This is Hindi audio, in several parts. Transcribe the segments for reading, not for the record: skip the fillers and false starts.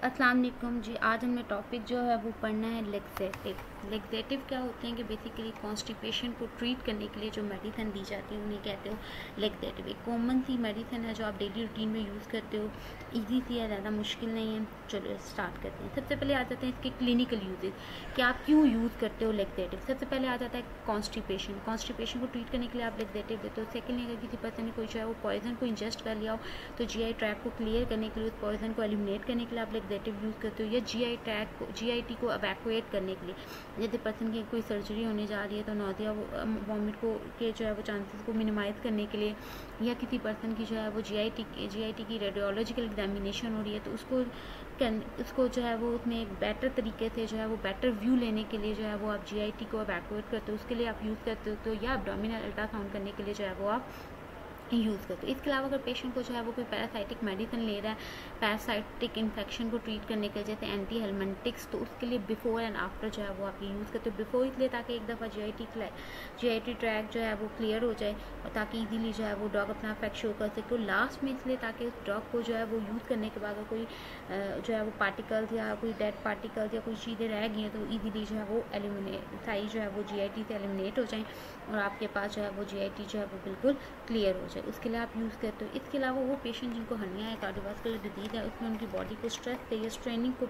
अस्सलाम वालेकुम जी। आज हमें टॉपिक जो है वो पढ़ना है लेक्सेटिव। लेक्सेटिव क्या होते हैं कि बेसिकली कॉन्स्टिपेशन को ट्रीट करने के लिए जो मेडिसिन दी जाती है उन्हें कहते हो लेक्सेटिव। एक कॉमन सी मेडिसिन है जो आप डेली रूटीन में यूज़ करते हो, इजी सी है, ज़्यादा मुश्किल नहीं है। चलो स्टार्ट करते हैं। सबसे पहले आ जाते हैं इसके क्लिनिकल यूजेज कि आप क्यों यूज़ करते हो लेक्सेटिव। सबसे पहले आ जाता है कॉन्स्टिपेशन को ट्रीट करने के लिए आप लेक्सेटिव देते हो। सेकेंडली, अगर किसी पर्सन ने कोई जो है वो पॉइजन को इंजेस्ट कर लिया हो तो जीआई ट्रैक को क्लियर करने के लिए, उस पॉइजन को एलिमिनेट करने के लिए आप लेक्सेटिव यूज़ करते हो, या जीआईटी को एवैक्यूएट करने के लिए। यदि पर्सन की कोई सर्जरी होने जा रही है तो नोजिया वॉमिट को के जो है वो चांसेस को मिनिमाइज़ करने के लिए, या किसी पर्सन की जो है वो जीआईटी की रेडियोलॉजिकल एग्जामिनेशन हो रही है तो उसको जो है वो उसमें एक बेटर तरीके से जो है वो बेटर व्यू लेने के लिए जो है वो आप जीआईटी को एवैक्यूएट करते हो, उसके लिए आप यूज़ करते हो। तो या एब्डोमिनल अल्ट्रासाउंड करने के लिए जो है वो आप यूज़ करते हो। इसके अलावा अगर पेशेंट को जो है वो कोई पैरासाइटिक मेडिसिन ले रहा है पैरासाइटिक इन्फेक्शन को ट्रीट करने के लिए, जैसे एंटी हेलमेंटिक्स, तो उसके लिए बिफोर एंड आफ्टर जो है वो आप ये यूज़ करते हो। बिफोर इसलिए ताकि एक दफ़ा जीआईटी ट्रैक जो है वो क्लियर हो जाए और ताकि इजीली जो है वो डॉग अपना इफेक्ट शो कर सके। लास्ट में इसलिए ताकि उस डॉग को जो है वो यूज़ करने के बाद कोई जो है वो पार्टिकल्स या कोई डेड पार्टिकल्स या कोई चीज़ें रह गई हैं तो ईजीली जो है वो सारी जो है वो जीआईटी से एलिमिनेट हो जाएँ और आपके पास जो है वो जीआईटी जो है वो बिल्कुल क्लियर हो जाए, उसके लिए आप यूज़ करते हो। इसके अलावा वो पेशेंट जिनको हर्निया है, कार्डियोवास्कुलर डिजीज़ है, उसमें उनकी बॉडी को स्ट्रेस से या स्ट्रेनिंग को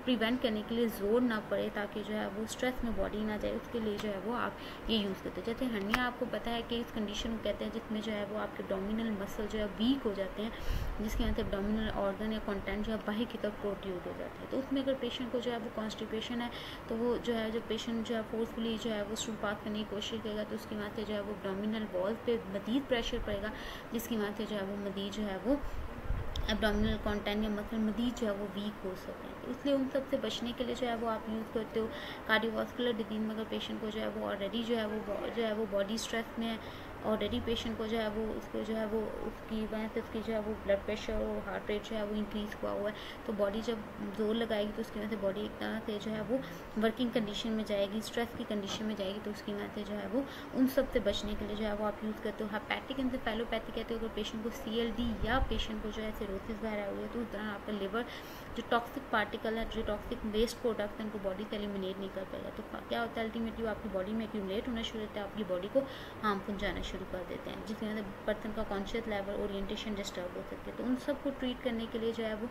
प्रिवेंट करने के लिए जोर ना पड़े ताकि जो है वो स्ट्रेस में बॉडी ना जाए, उसके लिए जो है वो आप ये यूज़ करते हो। जैसे हर्निया आपको पता है कि इस कंडीशन को कहते हैं जिसमें जो है वो आपके एब्डोमिनल मसल जो है वीक हो जाते हैं, जिसकी वजह से एब्डोमिनल ऑर्गन या कंटेंट जो है बाहर की तरफ प्रोट्यूड हो जाता है। तो उसमें अगर पेशेंट को जो है वो कॉन्स्टिपेशन है तो वो जो है जब पेशेंट जो है फोर्सफुली जो है वो स्टूल पास करने की कोशिश करेगा तो उसकी वजह से जो है वो एब्डोमिनल वॉल पे मज़ीद प्रेशर पड़ेगा, जिसकी वजह से जो है वो मज़ीद जो है वो एब्डोमिनल कंटेंट या मसल मज़ीद जो है वो वीक हो सकते हैं। तो इसलिए उन सब से बचने के लिए जो है वो आप यूज़ करते हो। कार्डियोवास्कुलर डिजीज़ में अगर पेशेंट को जो है वो ऑलरेडी जो है वो बॉडी स्ट्रेस में है, ऑलरेडी पेशेंट को जो है वो उसको जो है वो उसकी वजह से उसकी जो है वो ब्लड प्रेशर और हार्ट रेट जो है वो इंक्रीज़ हुआ है, तो बॉडी जब जोर लगाएगी तो उसकी वजह से बॉडी एक तरह से जो है वो वर्किंग कंडीशन में जाएगी, स्ट्रेस की कंडीशन में जाएगी, तो उसकी वजह से जो है वो उन सब से बचने के लिए जो है वो आप यूज़ करते हो। हेपेटिक एन्सेफेलोपैथी कहते हो अगर पेशेंट को सीएलडी या पेशेंट को जो है सिरोसिस वगैरह हुई है तो उस दौरान आपका लिवर जो टॉक्सिक पार्टिकल है, जो टॉक्सिक वेस्ट प्रोडक्ट है, उनको बॉडी से एलिमिनेट नहीं कर पाएगा। तो क्या होता है अल्टीमेटली आपकी बॉडी में एक्यूमुलेट होना शुरू होता है, आपकी बॉडी को हार्म पहुंचाना शुरू कर देते हैं, जिसकी वजह से पर्सन का कॉन्शियस लेवल ओरिएंटेशन डिस्टर्ब हो सकती है। तो उन सब को ट्रीट करने के लिए जो है वो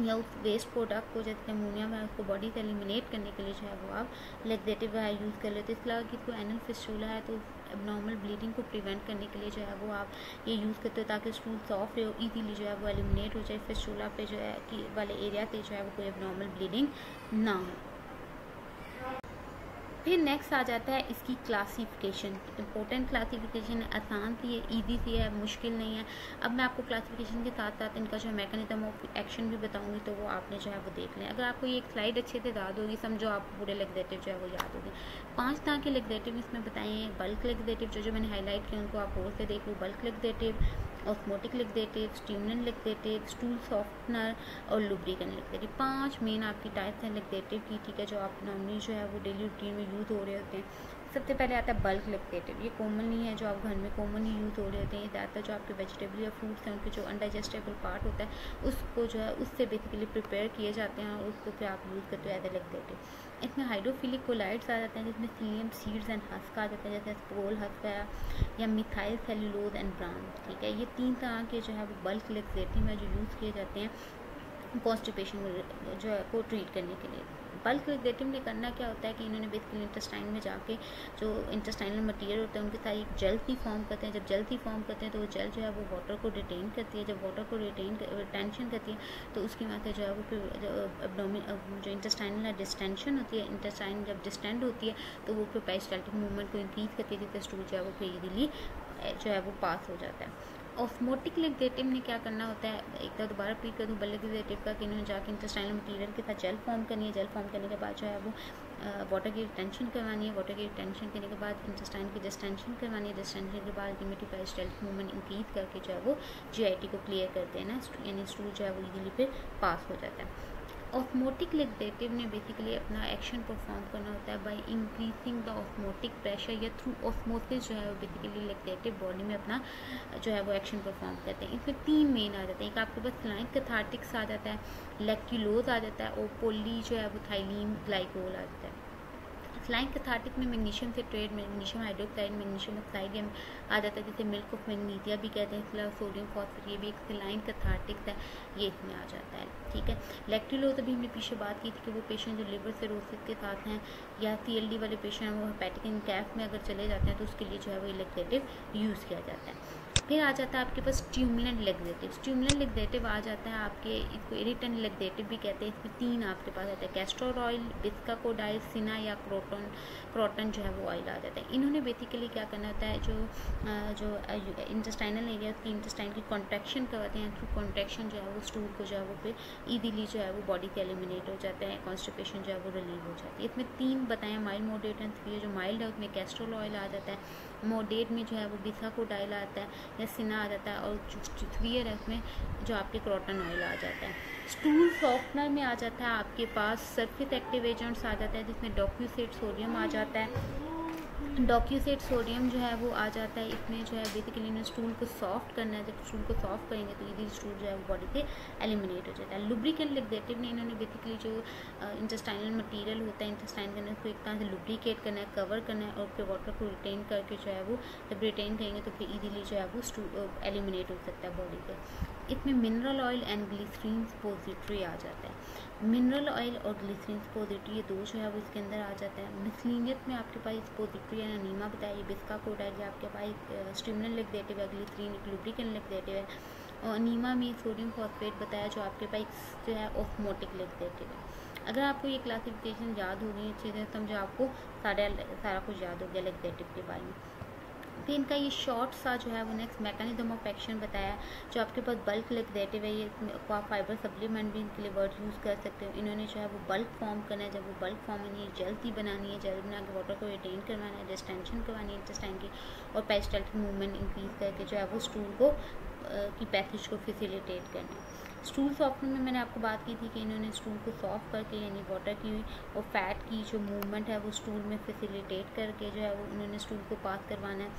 या उस वेस्ट प्रोडक्ट को जैसे अमोनिया में उसको बॉडी से एलिमिनेट करने के लिए जो है वो आप लेक्सेटिव यूज़ कर लेते हैं। इसके अलावा किसी को एनल फिस्टुला है तो एबनॉर्मल ब्लीडिंग को प्रिवेंट करने के लिए जो है वो आप ये यूज़ करते हो ताकि स्टूल सॉफ्ट रहे, ईजीली जो है वो एलिमिनेट हो जाए, फिस्टुला पे जो है कि वाले एरिया से जो है वो कोई एबनॉर्मल ब्लीडिंग ना हो। फिर नेक्स्ट आ जाता है इसकी क्लासिफिकेशन। इंपॉर्टेंट क्लासिफिकेशन है, आसान सी है, इजी सी है, मुश्किल नहीं है। अब मैं आपको क्लासिफिकेशन के साथ साथ इनका जो मैकेनिज्म ऑफ एक्शन भी बताऊंगी तो वो आपने जो है वो देख लें। अगर आपको ये एक स्लाइड अच्छे से याद होगी, समझो आप पूरे लेक्सेटिव जो है वो याद होगी। 5 तरह के लेक्सेटिव इसमें बताए हैं। बल्क लेक्सेटिव जो मैंने हाईलाइट किया उनको आप गौर से देख लो। Bulk laxative, osmotic laxative, stimulant laxative, stool softener और लुब्रिकेंट लेक्सेटिव। 5 मेन आपकी टाइप्स हैं लेक्सेटिव की, ठीक है, जो आप नॉर्मली जो है वो डेली रूटीन में यूज़ हो रहे होते हैं। सबसे पहले आता है बल्क लेक्सेटिव। ये कॉमन नहीं है, जो आप घर में कॉमनली यूज़ हो रहे होते हैं। ज़्यादातर जो आपके वेजिटेबल या फ्रूट्स हैं उनके जो अनडाइजेस्टेबल पार्ट होता है उसको जो है उससे बेसिकली प्रिपेयर किए जाते हैं और उसको फिर आप यूज़ करते हो एज ए लेक्सेटिव। इसमें हाइड्रोफिलिक कोलाइड्स आ जाते हैं जिसमें सीलियम सीड्स एंड हस्क आ जाते हैं, जैसे स्पोल हस्क है या मिथाइल सेल्यूलोज एंड ब्राउन, ठीक है। ये 3 तरह के जो है वो बल्क लेक्सेटिव है जो यूज़ किए जाते हैं कॉन्स्टिपेशन जो है को ट्रीट करने के लिए। बल्क लेक्सेटिव में करना क्या होता है कि इन्होंने बेसिकली इंटेस्टाइन में जाके जो इंटेस्टाइनल मटेरियल होता है उनके साथ एक जेल सी फॉर्म करते हैं। जब जेल सी फॉर्म करते हैं तो वो जेल जो है वो वाटर को रिटेन करती है। जब वाटर को रिटेंशन करती है तो उसकी वजह से जो है वो फिर जो इंटेस्टाइनल है डिस्टेंशन होती है। इंटेस्टाइन जब डिस्टेंड होती है तो वो फिर पेरिस्टाल्टिक मूवमेंट को इंक्रीज़ करती है, जिससे स्टूल जो है वो फिर ईजीली जो है वो पास हो जाता है। ऑस्मोटिक लेक्सेटिव ने क्या करना होता है, एक बार दोबारा रिपीट कर दूँ, बल्क लेक्सेटिव का कि इन्होंने जाके इंटेस्टाइनल मटीरियल के साथ जेल फॉर्म करनी है। जेल फॉर्म करने के बाद जो है वो वाटर की रिटेंशन करवानी है। वाटर की रिटेंशन करने के बाद इंटेस्टाइन की डिस्टेंशन करवानी है। डिस्टेंशन के बाद अल्टीमेटली पेरिस्टाल्टिक मूवमेंट इंक्रीज करके जो है वो जीआईटी को क्लियर करते हैं ना, यानी स्टूल जो है वो इजीली फिर पास हो जाता है। ऑस्मोटिक लेक्सेटिव ने बेसिकली अपना एक्शन परफॉर्म करना होता है by increasing the osmotic pressure, या थ्रू ऑस्मोसिस जो है वो बेसिकली लेक्सेटिव बॉडी में अपना जो है वो एक्शन परफॉर्म करते हैं। इसमें 3 मेन आ जाते हैं। एक आपके पास सलाइन कैथार्टिक्स आ जाता है, लैक्टुलोज आ जाता है, और पोली जो है वो थाइलीन ग्लाइकोल आ जाता है। सलाइन कैथार्टिक में magnesium citrate, magnesium hydroxide, magnesium oxide आ जाता है, जिसे मिल्क ऑफ मैग्नीसिया भी कहते हैं। इसके अलावा सोडियम फॉस्फेट, ये भी एक सलाइन कैथार्टिक्स है, ये इसमें आ जाता है। ठीक है, लैक्टुलोज अभी हमने पीछे बात की थी कि वो पेशेंट जो लिवर सिरोसिस के साथ हैं या CLD वाले पेशेंट हैं, वो हेपेटिक इनकैफ में अगर चले जाते हैं तो उसके लिए जो है वो लेक्सेटिव यूज़ किया जाता है। फिर आ जाता है आपके पास स्टिमुलेंट लेक्सेटिव। स्टिमुलेंट लेक्सेटिव आ जाता है आपके, इसको इरिटेंट लेक्सेटिव भी कहते हैं। इसमें 3 आपके पास आता है, कैस्टर ऑयल, बिस्काकोडाइल, सिना या क्रोटन जो है वो ऑयल आ जाता है। इन्होंने बेसिकली क्या करना होता है, जो इंटेस्टाइनल एरिया की इंटेस्टाइन की कॉन्ट्रैक्शन करवाते हैं, थ्रू कॉन्ट्रैक्शन जो है वो स्टूल को जो है वो फिर ईजीली जो है वो बॉडी से एलिमिनेट हो जाता है, कॉन्स्टिपेशन जो है वो रिलीव हो जाती है। इसमें 3 बताएं, माइल्ड, मॉडरेट एंड सीवियर। जो माइल्ड है उसमें कैस्टर ऑयल आ जाता है, मॉडरेट में जो है वो बिस्काकोडाइल आता है या सिना आ जाता है, और जो सीवियर है उसमें जो आपके क्रोटन ऑयल आ जाता है। स्टूल सॉफ्टनर में आ जाता है आपके पास सरफेस एक्टिव एजेंट्स आ जाता है, जिसमें डॉक्यूसेट सोडियम आ जाता है। डॉक्यूसेट सोडियम जो है वो आ जाता है, इसमें जो है बेसिकली इन्हें स्टूल को सॉफ्ट करना है। जब स्टूल को सॉफ्ट करेंगे तो इधर स्टूल जो है वो बॉडी से एलिमिनेट हो जाता है। लुब्रिकेंट लेक्सेटिव ने इन्होंने बेसिकली जो इंटेस्टाइनल मटेरियल होता है इंटेस्टाइन के अंदर, उसको एक तरह से लुब्रिकेट करना है, कवर करना है, और फिर वाटर को रिटेन करके जो है वो जब रिटेन करेंगे तो फिर ईजीली जो है वो एलिमिनेट हो सकता है बॉडी से। इसमें mineral oil and glycerine suppository आ जाता है। मिनरल ऑयल और ग्लिसरीन सपोजिटरी, ये 2 जो है वो इसके अंदर आ जाता है। मिसलिनियत में आपके पास सपोजिटरी या अनीमा बताइए, बिस्काकोडाइल या आपके पास स्टिमुलेंट लेक्सेटिव है, ग्लिसरीन एक लुब्रिकेंट लेक्सेटिव है, और अनीमा में सोडियम फॉस्फेट बताया जो आपके पास जो है ऑस्मोटिक लेक्सेटिव है। अगर आपको ये क्लासिफिकेशन याद हो गई अच्छी तरह समझो, आपको सारा कुछ याद हो गया लेक्सेटिव के बारे में। फिर इनका ये शॉर्ट सा जो है वो नेक्स्ट मैकेनिज्म ऑफ एक्शन बताया, जो आपके पास बल्क लेक्सेटिव है, ये आप फाइबर सप्लीमेंट भी इनके लिए वर्ड यूज़ कर सकते हो। इन्होंने जो है वो बल्क फॉर्म करना है, जब वो बल्क फॉर्म है जेल सी बनानी है, जेल बना के वाटर को रिटेन करवाना है, डिस्टेंशन करवानी है इंटेस्टाइन की, और पेरिस्टाल्टिक मूवमेंट इंक्रीज करके जो है वो स्टूल को की पैसेज को फैसिलिटेट करना है। स्टूल सॉफ्टनर में मैंने आपको बात की थी कि इन्होंने स्टूल को सॉफ्ट करके यानी वाटर की और फैट की जो मूवमेंट है वो स्टूल में फैसिलिटेट करके जो है वो उन्होंने स्टूल को पास करवाना है।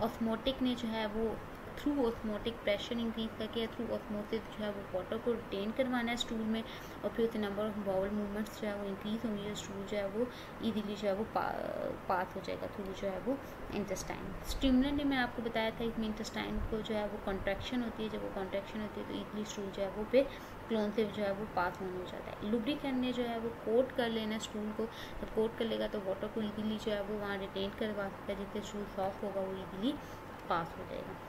ऑस्मोटिक ने जो है वो थ्रू ऑस्मोटिक प्रेशर इंक्रीज करके या थ्रू ऑस्मोसिस जो है वो वाटर को रिटेन करवाना है स्टूल में, और फिर उससे नंबर ऑफ बाउल मूवमेंट्स जो है वो इंक्रीज होंगी, स्टूल जो है वो ईजीली जो है वो पास हो जाएगा थ्रू जो है वो इंटेस्टाइन। स्टिमुलेंट ने मैं आपको बताया था, इसमें इंटेस्टाइन को जो है वो कॉन्ट्रैक्शन होती है, जब वो कॉन्ट्रैक्शन होती है तो ईजीली स्टूल जो है वो फिर क्लोन से जो है वो पास होने हो जाता है। लुब्रिकेंट ने जो है वो कोट कर लेना स्टूल को, जब कोट कर लेगा तो वाटर को ईजीली जो है वो वहाँ रिटेन करवा सकता है, जिससे स्टूल सॉफ्ट होगा वो ईजीली पास हो जाएगा।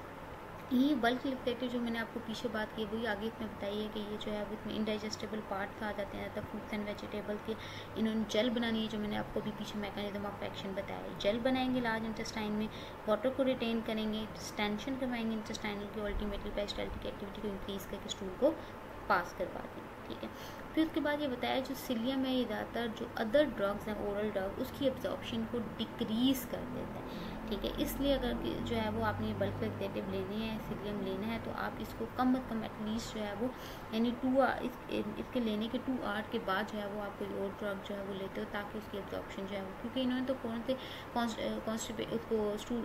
ये बल्क लेक्सेटिव जो मैंने आपको पीछे बात की वही आगे इसमें बताइए कि ये जो है इसमें इनडाइजेस्टेबल पार्ट्स आ जाते हैं, ज़्यादा फ्रूट्स एंड वेजिटेबल के। इन्होंने जेल बनानी है, जो मैंने आपको भी पीछे मैकेनिज्म ऑफ एक्शन बताया। जेल बनाएंगे लार्ज इंटेस्टाइन में, वाटर को रिटेन करेंगे, डिस्टेंशन करवाएंगे इंटेस्टाइनल की, अल्टीमेटली पेरिस्टाल्टिक एक्टिविटी को इंक्रीज करके स्टूल को पास करवा देंगे। ठीक है, फिर उसके बाद ये बताया जो सिलियम है ये ज़्यादातर जो अदर ड्रग्स हैं ओरल ड्रग उसकी एब्जॉर्प्शन को डिक्रीज कर देता है। ठीक है, इसलिए अगर जो है वो आपने बल्क लेक्सेटिव लेने हैं, सिलियम लेना है, तो आप इसको कम से कम एटलीस्ट जो है वो यानी 2 इसके लेने के 2 आवर के बाद जो है वो आप कोई और ड्रग जो है वो लेते हो, ताकि उसकी एब्जॉर्प्शन जो है वो, क्योंकि इन्होंने तो कौन से उसको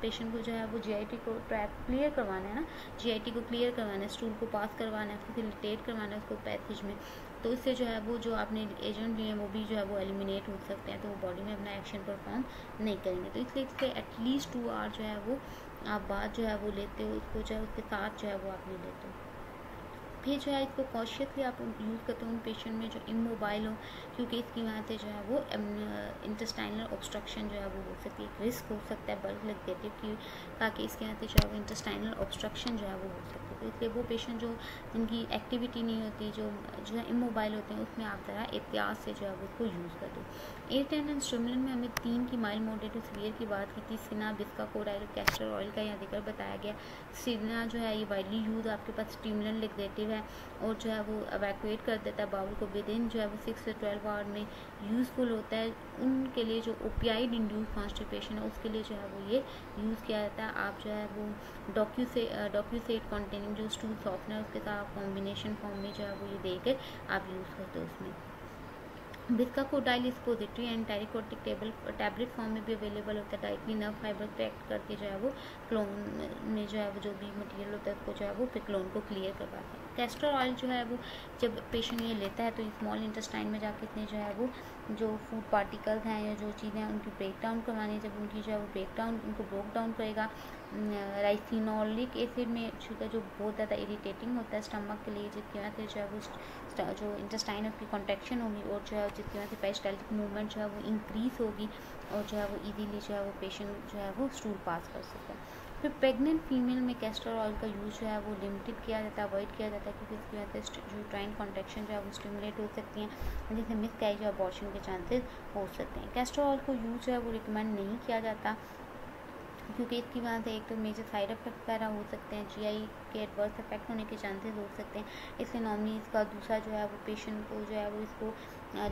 पेशेंट को जो है वो GIT को ट्रैक क्लियर करवाना है ना, GIT को क्लियर करवाना है, स्टूल को पास करवाना है, फैसिलिटेट करवाना है उसको पैसेज में, तो इससे जो है वो जो आपने एजेंट लिए हैं वो भी जो है वो एलिमिनेट हो सकते हैं, तो वो बॉडी में अपना एक्शन परफॉर्म नहीं करेंगे। तो इसलिए इसके एटलीस्ट 2 आवर जो है वो आप बाद जो है वो लेते हो, उसको जो है उसके साथ जो है वो आप नहीं लेते हो। फिर जो है इसको कॉशियसली आप यूज़ करते हो उन पेशेंट में जो इमोबाइल हो, क्योंकि इसकी वजह से जो है वो इंटेस्टाइनल ऑब्स्ट्रक्शन जो है वो हो सकती है, एक रिस्क हो सकता है बल्क लेक्सेटिव की, ताकि इसके वजह से जो है वो इंटेस्टाइनल ऑब्स्ट्रक्शन जो है वो हो सकती है। तो इसलिए वो पेशेंट जो जिनकी एक्टिविटी नहीं होती, जो है इमोबाइल होते हैं, उसमें आप ज़रा एहतियात से जो है वो उसको यूज़ कर दो। एयरटेन स्टिमुलेंट में हमें 3 की माइल्ड मॉडरेट सीवियर की बात की थी। सिना, बिस्काकोडाइल, कैस्टर ऑयल का यहाँ जिक्र बताया गया। सिना जो है ये वाइडली यूज आपके पास स्टिमुलेंट लेक्सेटिव है, है और जो है वो एवैक्यूएट कर देता है बाउल को विद इन जो है वो 6 से 12 आवर में यूज़फुल होता है। उनके लिए जो ओपियाइड इंड्यूस कॉन्स्टिपेशन है उसके लिए जो है वो ये यूज़ किया जाता है। आप जो है वो डॉक्यूसेट कंटेनिंग जो स्टूल सॉफ्टनर उसके साथ कॉम्बिनेशन फॉर्म में जो है वो ये दे के आप यूज़ करते हो उसमें। बिस्काकोडाइल स्पोजिटरी एंड टेरिकोटिक टैबलेट फॉर्म में भी अवेलेबल होता है। डायरेक्टली नर्व फाइबर को एक्ट करके जो है वो क्लोन में जो है वो जो भी मटेरियल होता है उसको जो है वो फिर क्लोन को क्लियर करवाते हैं। कैस्टर ऑयल जो है वो जब पेशेंट ये लेता है तो स्मॉल इंटेस्टाइन में जाके इतने जो है वो जो फूड पार्टिकल्स हैं या जो चीज़ें हैं उनकी ब्रेक डाउन करवानी है। जब उनकी जो है वो ब्रेक डाउन उनको ब्रोक डाउन करेगा राइसिनोलिक एसिड में शुगर जो बहुत ज़्यादा इरिटेटिंग होता है स्टमक के लिए, जिसकी वजह से जो है वो जो इंटेस्टाइन की कॉन्ट्रैक्शन होगी और जो है जिसकी वजह से पेरिस्टाल्टिक मूवमेंट जो है वो इंक्रीज़ होगी और जो है वो इजीली जो है वो पेशेंट जो है वो स्टूल पास कर सकता है। फिर प्रेग्नेंट फीमेल में कैस्टर ऑयल का यूज़ जो है वो लिमिटेड किया जाता है, अवॉइड किया जाता है, क्योंकि इसकी वजह से जो यूट्राइन कॉन्ट्रैक्शन जो है वो स्टिमुलेट हो सकती हैं जिससे मिसकैरेज या अबॉर्शन के चांसेस हो सकते हैं। कैस्टर ऑयल को यूज़ जो है वो रिकमेंड नहीं किया जाता क्योंकि इसकी वजह से एक तो मेजर साइड इफेक्ट वगैरह हो सकते हैं, जीआई के एडवर्स इफेक्ट होने के चांसेस हो सकते हैं। इसलिए नॉर्मली इसका दूसरा जो है वो पेशेंट को जो है वो इसको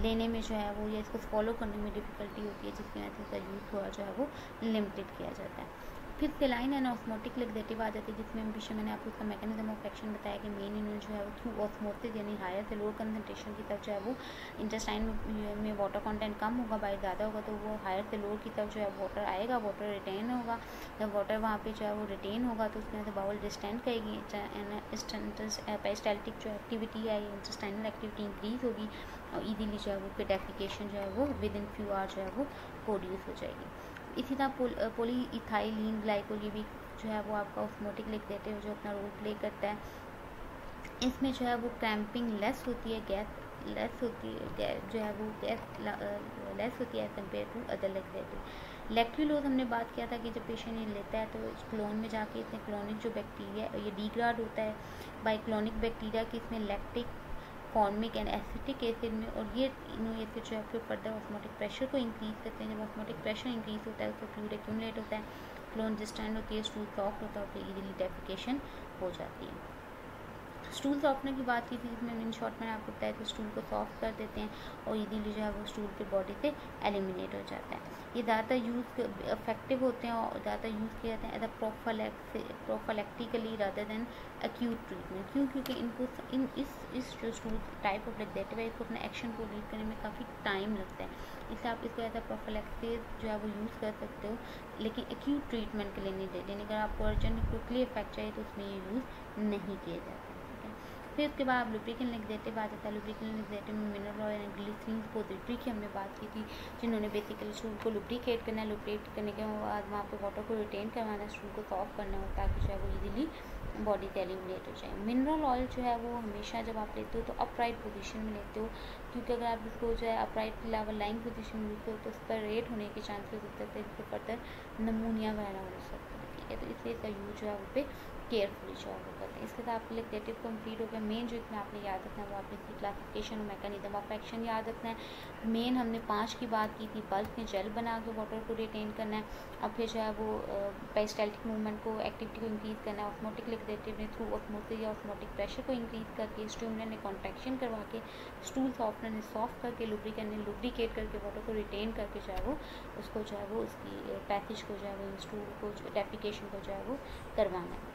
लेने में जो है वो या इसको फॉलो करने में डिफ़िकल्टी होती है, जिसकी वजह से इसका यूज़ थोड़ा जो है वो लिमिटेड किया जाता है। फिर सेलाइन एंड ऑस्मोटिक लेक्सेटिव आ जाती है, जिसमें पीछे मैंने आपको उसका मैकेनिज्म ऑफ एक्शन बताया कि मेन इन्होंने जो है वो थ्रू ऑस्मोसिस यानी हायर से लोअर कंसंट्रेशन की तरफ जो है वो इंटेस्टाइन में वाटर कंटेंट कम होगा, बाई ज़्यादा होगा तो वो हायर से लोअर की तरफ जो है वाटर आएगा, वाटर रिटेन होगा। जब वाटर वहाँ पे जो है वो रिटेन होगा तो उसकी वजह से बाउल डिस्टेंड करेगी, पेरिस्टाल्टिक जो एक्टिविटी है इंटेस्टाइनल एक्टिविटी इंक्रीज़ होगी और ईजीली जो है वो फिर डेफिकेशन जो है वो विद इन फ्यू आवर जो है वो प्रोड्यूस हो जाएगी। इसी तरह पॉलीइथाइलिन ग्लाइकोल ये भी जो है वो आपका ऑस्मोटिक लेक्सेटिव जो अपना रोल प्ले करता है। इसमें जो है वो क्रैम्पिंग लेस होती है, गैस लेस होती है, जो है वो गैस लेस होती है compare to other laxative. Lactulose हमने बात किया था कि जब पेशेंट ये लेता है तो क्लोन में जाके इसमें क्लोनिक जो बैक्टीरिया ये डिग्रेड होता है बाय क्लोनिक बैक्टीरिया की इसमें lactic formic and acetic acid में, और ये तीनों एसिड जो है फिर फर्दर ऑस्मोटिक प्रेशर को इंक्रीज़ करते हैं। जब ऑस्मोटिक प्रेशर इंक्रीज़ होता है तो फ्लूइड एक्यूमुलेट होता है, क्लोन डिस्टेंड होती है, स्टूल सॉफ्ट होता है और फिर इजीली डेफिकेशन हो जाती है। स्टूल सॉफ्टनर की बात की थी जिसमें इन शॉर्ट मैंने आपको बताया तो स्टूल को सॉफ्ट कर देते हैं और इजीली जो है वो स्टूल के बॉडी से एलिमिनेट हो जाता है। ये ज़्यादा यूज़ इफेक्टिव होते हैं और ज़्यादा यूज़ किए जाते हैं as a prophylactically rather than acute treatment. क्यों? क्योंकि इनको इस जो स्टूल टाइप ऑफ लेक्सेटिव है इसको अपने एक्शन को लीड करने में काफ़ी टाइम लगता है, इसलिए आप इसको एज अ प्रोफाइलेक्टिव जो है वो यूज़ कर सकते हो, लेकिन एक्यूट ट्रीटमेंट के लिए नहीं देते। यानी अगर आपको अर्जेंट क्विकली इफेक्ट चाहिए तो उसमें ये यूज़ नहीं किए जाते। फिर उसके बाद लुब्रिकेंट लेक्सेटिव आ जाता है। लुब्रिकेंट लेक्सेटिव में मिनरल ऑयल एंड ग्लिसरीन पोजिट्री की हमने बात की थी, जिन्होंने बेसिकली स्टूल को लुब्रिकेट करना है, लुब्रिकेट करने के बाद वहाँ पे वाटर को रिटेन करवाना है, स्टूल को सॉफ्ट करना हो ताकि जो है वो इजीली बॉडी से एलिमिनेट हो जाए। मिनरल ऑयल जो है वो हमेशा जब आप लेते हो तो अपराइट पोजीशन में लेते हो, क्योंकि अगर आप इसको जो है अपराइट लेवल लाइन पोजीशन में लेते हो तो उस पर रेट होने के चांसेस हो सकते हैं, जिससे फर्दर नमूनिया वगैरह हो सकता है। ठीक है, तो इसलिए इसका यूज जो है वो पे केयरफुली जो है करते हैं। इसके साथ आपके लेक्सेटिव कंप्लीट हो गया। मेन जो इसमें आपने याद रखना है वो आपने इसकी क्लासिफिकेशन और मैकेनिज्म ऑफ एक्शन याद रखना है। मेन हमने 5 की बात की थी, बल्क में जेल बना के वाटर को रिटेन करना है और फिर जो है वो पेरिस्टाल्टिक मूवमेंट को एक्टिविटी को इंक्रीज़ करना है। ऑस्मोटिक लेक्सेटिव ने थ्रू ऑस्मोसिस या ऑस्मोटिक प्रेशर को इंक्रीज़ करके, स्टिमुलेंट ने कॉन्ट्रैक्शन करवा के, स्टूल सॉफ्टनर ने सॉफ्ट करके, लुब्रिकेंट ने लुब्रिकेट करके वाटर को रिटेन करके जो है वो उसको जो है वो उसकी पैसेज को जो है वो स्टूल को डेफिकेशन को जो है वो करवाना है।